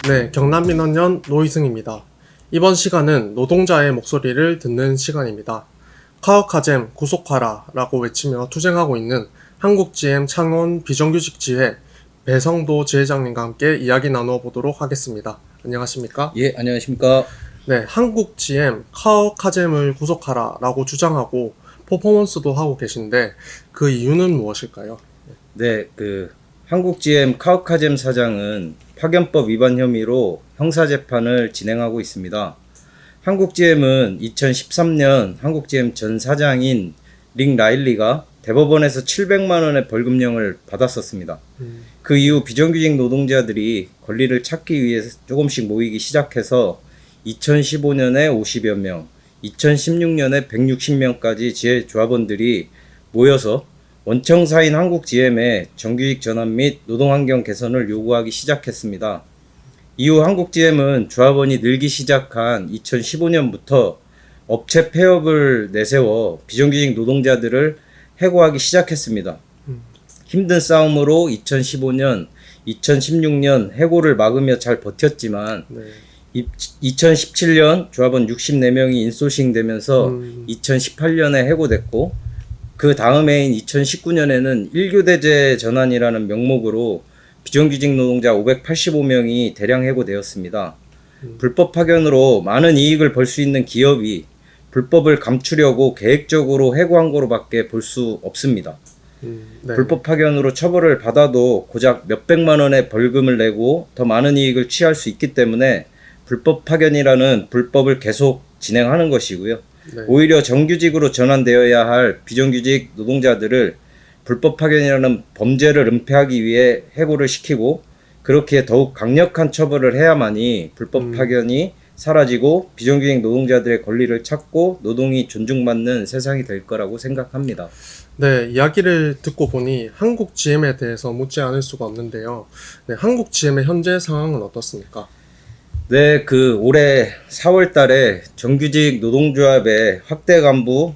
네, 경남민원연 노희승입니다. 이번 시간은 노동자의 목소리를 듣는 시간입니다. 카오카잼 구속하라 라고 외치며 투쟁하고 있는 한국GM 창원 비정규직 지회 배성도 지회장님과 함께 이야기 나누어 보도록 하겠습니다. 안녕하십니까? 예, 안녕하십니까? 네, 한국GM 카오카잼을 구속하라 라고 주장하고 퍼포먼스도 하고 계신데 그 이유는 무엇일까요? 네, 한국GM 카오카잼 사장은 파견법 위반 혐의로 형사재판을 진행하고 있습니다. 한국GM은 2013년 한국GM 전 사장인 릭 라일리가 대법원에서 700만 원의 벌금형을 받았었습니다. 그 이후 비정규직 노동자들이 권리를 찾기 위해 조금씩 모이기 시작해서 2015년에 50여 명, 2016년에 160명까지 지회 조합원들이 모여서 원청사인 한국GM의 정규직 전환 및 노동환경 개선을 요구하기 시작했습니다. 이후 한국GM은 조합원이 늘기 시작한 2015년부터 업체 폐업을 내세워 비정규직 노동자들을 해고하기 시작했습니다. 힘든 싸움으로 2015년, 2016년 해고를 막으며 잘 버텼지만 2017년 조합원 64명이 인소싱 되면서 2018년에 해고됐고 그 다음 해인 2019년에는 1교대제 전환이라는 명목으로 비정규직 노동자 585명이 대량 해고되었습니다. 불법 파견으로 많은 이익을 벌 수 있는 기업이 불법을 감추려고 계획적으로 해고한 거로밖에 볼 수 없습니다. 네. 불법 파견으로 처벌을 받아도 고작 몇백만 원의 벌금을 내고 더 많은 이익을 취할 수 있기 때문에 불법 파견이라는 불법을 계속 진행하는 것이고요. 네. 오히려 정규직으로 전환되어야 할 비정규직 노동자들을 불법 파견이라는 범죄를 은폐하기 위해 해고를 시키고 그렇게 더욱 강력한 처벌을 해야만이 불법 파견이 사라지고 비정규직 노동자들의 권리를 찾고 노동이 존중받는 세상이 될 거라고 생각합니다. 네, 이야기를 듣고 보니 한국GM에 대해서 묻지 않을 수가 없는데요. 네, 한국GM의 현재 상황은 어떻습니까? 네, 올해 4월 달에 정규직 노동조합의 확대 간부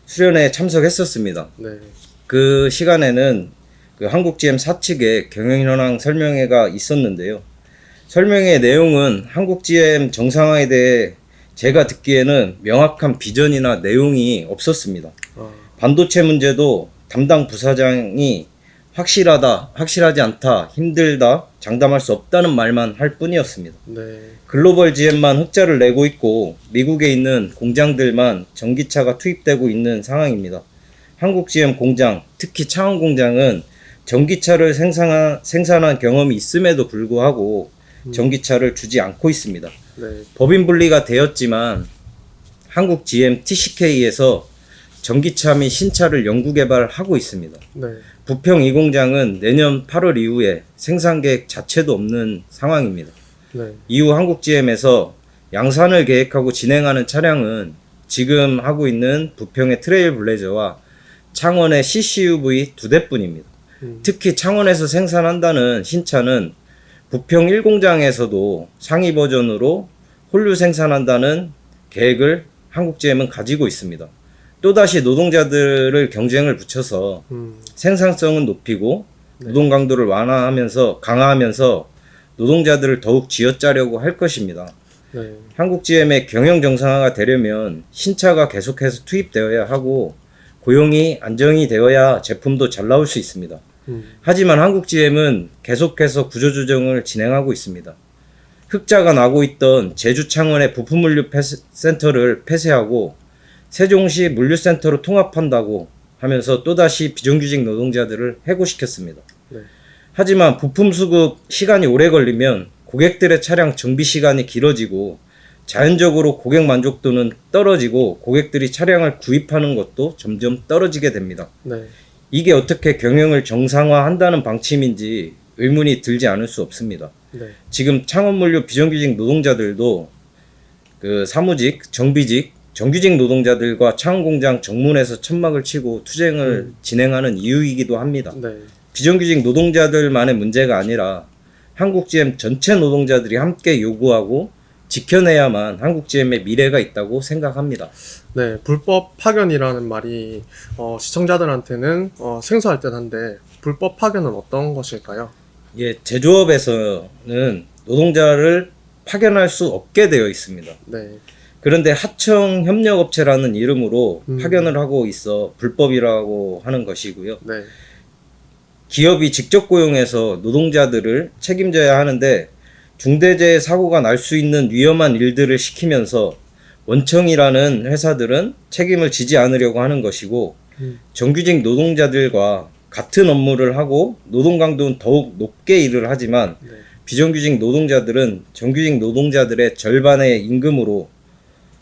수련회에 참석했었습니다. 네. 그 시간에는 한국GM 사측의 경영 현황 설명회가 있었는데요. 설명회 내용은 한국GM 정상화에 대해 제가 듣기에는 명확한 비전이나 내용이 없었습니다. 반도체 문제도 담당 부사장이 확실하다, 확실하지 않다, 힘들다, 장담할 수 없다는 말만 할 뿐이었습니다. 네. 글로벌 GM만 흑자를 내고 있고 미국에 있는 공장들만 전기차가 투입되고 있는 상황입니다. 한국 GM 공장, 특히 창원 공장은 전기차를 생산한 경험이 있음에도 불구하고 전기차를 주지 않고 있습니다. 네. 법인 분리가 되었지만 한국 GM TCK에서 전기차 및 신차를 연구개발하고 있습니다. 네. 부평 이 공장은 내년 8월 이후에 생산 계획 자체도 없는 상황입니다. 네. 이후 한국GM에서 양산을 계획하고 진행하는 차량은 지금 하고 있는 부평의 트레일 블레저와 창원의 CCUV 2대뿐입니다. 특히 창원에서 생산한다는 신차는 부평 1공장에서도 상위 버전으로 홀류 생산한다는 계획을 한국GM은 가지고 있습니다. 또다시 노동자들을 경쟁을 붙여서 생산성은 높이고 노동 강도를 강화하면서 노동자들을 더욱 쥐어짜려고 할 것입니다. 네. 한국GM의 경영 정상화가 되려면 신차가 계속해서 투입되어야 하고 고용이 안정이 되어야 제품도 잘 나올 수 있습니다. 하지만 한국GM은 계속해서 구조조정을 진행하고 있습니다. 흑자가 나고 있던 제주 창원의 부품물류 센터를 폐쇄하고 세종시 물류센터로 통합한다고 하면서 또다시 비정규직 노동자들을 해고시켰습니다. 네. 하지만 부품 수급 시간이 오래 걸리면 고객들의 차량 정비 시간이 길어지고 자연적으로 고객 만족도는 떨어지고 고객들이 차량을 구입하는 것도 점점 떨어지게 됩니다. 네. 이게 어떻게 경영을 정상화한다는 방침인지 의문이 들지 않을 수 없습니다. 네. 지금 창원물류 비정규직 노동자들도 사무직, 정비직, 정규직 노동자들과 창원공장 정문에서 천막을 치고 투쟁을 진행하는 이유이기도 합니다. 네. 비정규직 노동자들만의 문제가 아니라 한국GM 전체 노동자들이 함께 요구하고 지켜내야만 한국GM의 미래가 있다고 생각합니다. 네, 불법 파견이라는 말이 시청자들한테는 생소할 듯한데 불법 파견은 어떤 것일까요? 예, 제조업에서는 노동자를 파견할 수 없게 되어 있습니다. 네. 그런데 하청 협력업체라는 이름으로 파견을 하고 있어 불법이라고 하는 것이고요. 네. 기업이 직접 고용해서 노동자들을 책임져야 하는데 중대재해 사고가 날 수 있는 위험한 일들을 시키면서 원청이라는 회사들은 책임을 지지 않으려고 하는 것이고 정규직 노동자들과 같은 업무를 하고 노동 강도는 더욱 높게 일을 하지만 네. 비정규직 노동자들은 정규직 노동자들의 절반의 임금으로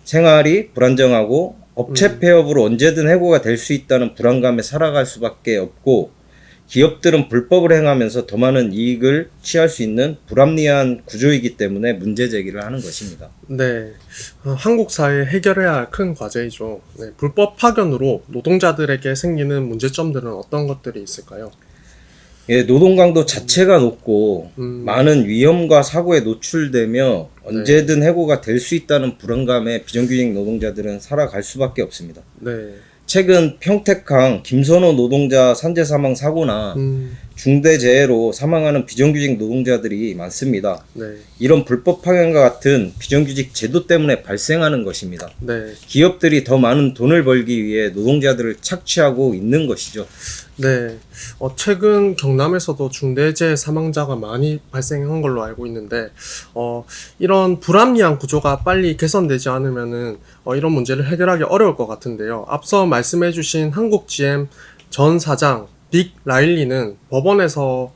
생활이 불안정하고 업체 폐업으로 언제든 해고가 될 수 있다는 불안감에 살아갈 수밖에 없고 기업들은 불법을 행하면서 더 많은 이익을 취할 수 있는 불합리한 구조이기 때문에 문제 제기를 하는 것입니다. 네. 한국 사회에 해결해야 할 큰 과제이죠. 네. 불법 파견으로 노동자들에게 생기는 문제점들은 어떤 것들이 있을까요? 예, 노동 강도 자체가 높고 많은 위험과 사고에 노출되며 언제든 해고가 될 수 있다는 불안감에 비정규직 노동자들은 살아갈 수밖에 없습니다. 네. 최근 평택항 김선호 노동자 산재 사망 사고나 중대재해로 사망하는 비정규직 노동자들이 많습니다. 네. 이런 불법 파견과 같은 비정규직 제도 때문에 발생하는 것입니다. 네. 기업들이 더 많은 돈을 벌기 위해 노동자들을 착취하고 있는 것이죠. 네. 최근 경남에서도 중대재해 사망자가 많이 발생한 걸로 알고 있는데, 이런 불합리한 구조가 빨리 개선되지 않으면은, 이런 문제를 해결하기 어려울 것 같은데요. 앞서 말씀해주신 한국GM 전 사장, 빅 라일리는 법원에서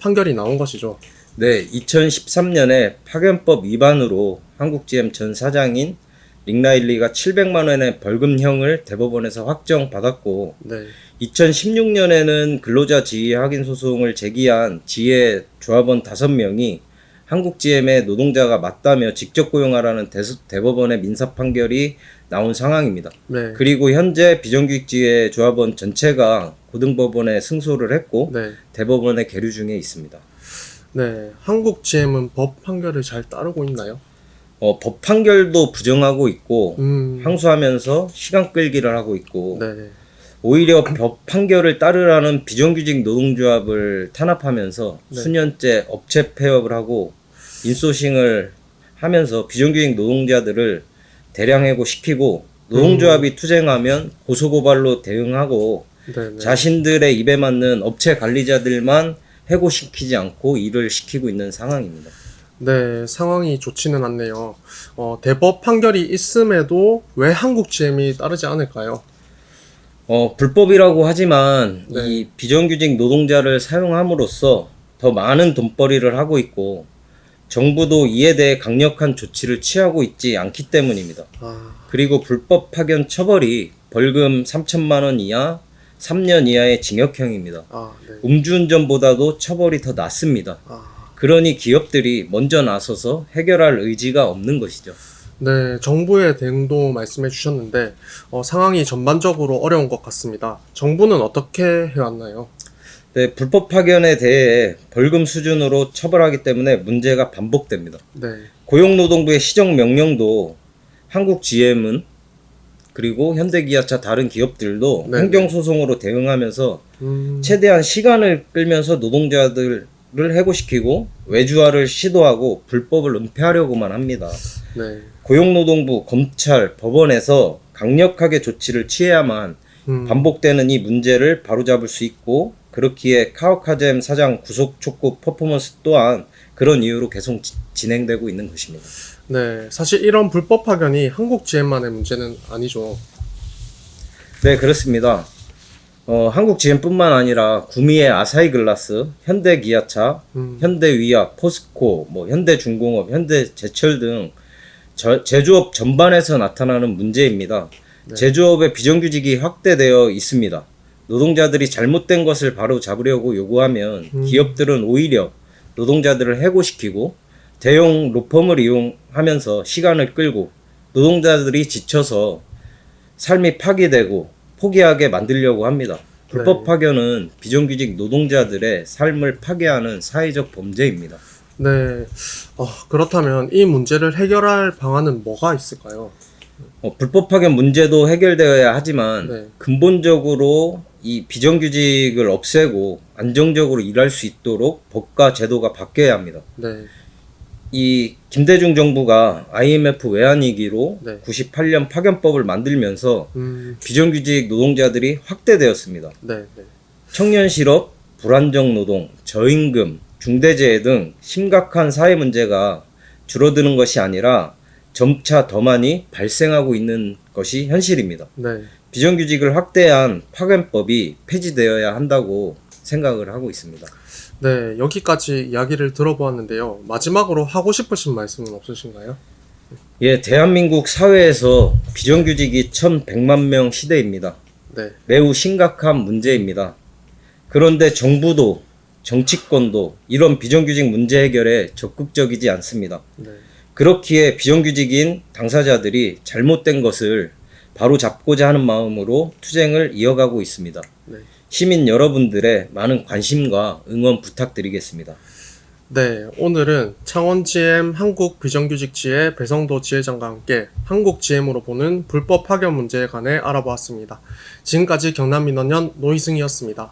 판결이 나온 것이죠. 네, 2013년에 파견법 위반으로 한국GM 전 사장인 릭라일리가 700만 원의 벌금형을 대법원에서 확정받았고 네. 2016년에는 근로자 지위 확인 소송을 제기한 지혜 조합원 5명이 한국GM의 노동자가 맞다며 직접 고용하라는 대법원의 민사 판결이 나온 상황입니다. 네. 그리고 현재 비정규직 지혜 조합원 전체가 고등법원에 승소를 했고 네. 대법원에 계류 중에 있습니다. 네. 한국GM은 법 판결을 잘 따르고 있나요? 법 판결도 부정하고 있고 음. 항소하면서 시간 끌기를 하고 있고 네. 오히려 법 판결을 따르라는 비정규직 노동조합을 탄압하면서 네. 수년째 업체 폐업을 하고 인소싱을 하면서 비정규직 노동자들을 대량 해고시키고 노동조합이 투쟁하면 고소고발로 대응하고 네. 자신들의 입에 맞는 업체 관리자들만 해고시키지 않고 일을 시키고 있는 상황입니다. 네, 상황이 좋지는 않네요. 대법 판결이 있음에도 왜 한국GM이 따르지 않을까요? 불법이라고 하지만 네. 이 비정규직 노동자를 사용함으로써 더 많은 돈벌이를 하고 있고 정부도 이에 대해 강력한 조치를 취하고 있지 않기 때문입니다. 그리고 불법 파견 처벌이 벌금 3천만 원 이하 3년 이하의 징역형입니다. 네. 음주운전보다도 처벌이 더 낮습니다. 그러니 기업들이 먼저 나서서 해결할 의지가 없는 것이죠. 네, 정부의 대응도 말씀해 주셨는데 상황이 전반적으로 어려운 것 같습니다. 정부는 어떻게 해왔나요? 네, 불법 파견에 대해 벌금 수준으로 처벌하기 때문에 문제가 반복됩니다. 네. 고용노동부의 시정명령도 한국GM은 그리고 현대기아차 다른 기업들도 네네. 행정소송으로 대응하면서 최대한 시간을 끌면서 노동자들을 해고시키고 외주화를 시도하고 불법을 은폐하려고만 합니다. 네. 고용노동부, 검찰, 법원에서 강력하게 조치를 취해야만 반복되는 이 문제를 바로잡을 수 있고 그렇기에 카오카잼 사장 구속 촉구 퍼포먼스 또한 그런 이유로 계속 진행되고 있는 것입니다. 네, 사실 이런 불법 파견이 한국GM만의 문제는 아니죠. 네, 그렇습니다. 한국GM뿐만 아니라 구미의 아사히글라스, 현대기아차, 현대위약, 포스코, 현대중공업, 현대제철 등 제조업 전반에서 나타나는 문제입니다. 네. 제조업의 비정규직이 확대되어 있습니다. 노동자들이 잘못된 것을 바로 잡으려고 요구하면 기업들은 오히려 노동자들을 해고시키고 대형 로펌을 이용하면서 시간을 끌고 노동자들이 지쳐서 삶이 파괴되고 포기하게 만들려고 합니다. 불법 파견은 비정규직 노동자들의 삶을 파괴하는 사회적 범죄입니다. 네, 그렇다면 이 문제를 해결할 방안은 뭐가 있을까요? 불법 파견 문제도 해결되어야 하지만 네. 근본적으로 이 비정규직을 없애고 안정적으로 일할 수 있도록 법과 제도가 바뀌어야 합니다. 네. 이 김대중 정부가 IMF 외환위기로 네. 98년 파견법을 만들면서 음, 비정규직 노동자들이 확대되었습니다. 네, 네. 청년 실업, 불안정 노동, 저임금, 중대재해 등 심각한 사회 문제가 줄어드는 것이 아니라 점차 더 많이 발생하고 있는 것이 현실입니다. 네. 비정규직을 확대한 파견법이 폐지되어야 한다고 생각을 하고 있습니다. 네, 여기까지 이야기를 들어보았는데요. 마지막으로 하고 싶으신 말씀은 없으신가요? 예, 대한민국 사회에서 비정규직이 1,100만 명 시대입니다. 네, 매우 심각한 문제입니다. 그런데 정부도 정치권도 이런 비정규직 문제 해결에 적극적이지 않습니다. 네, 그렇기에 비정규직인 당사자들이 잘못된 것을 바로 잡고자 하는 마음으로 투쟁을 이어가고 있습니다. 네. 시민 여러분들의 많은 관심과 응원 부탁드리겠습니다. 네, 오늘은 창원 GM 한국 비정규직지회 배성도 지회장과 함께 한국 GM으로 보는 불법 파견 문제에 관해 알아보았습니다. 지금까지 경남민원연 노희승이었습니다.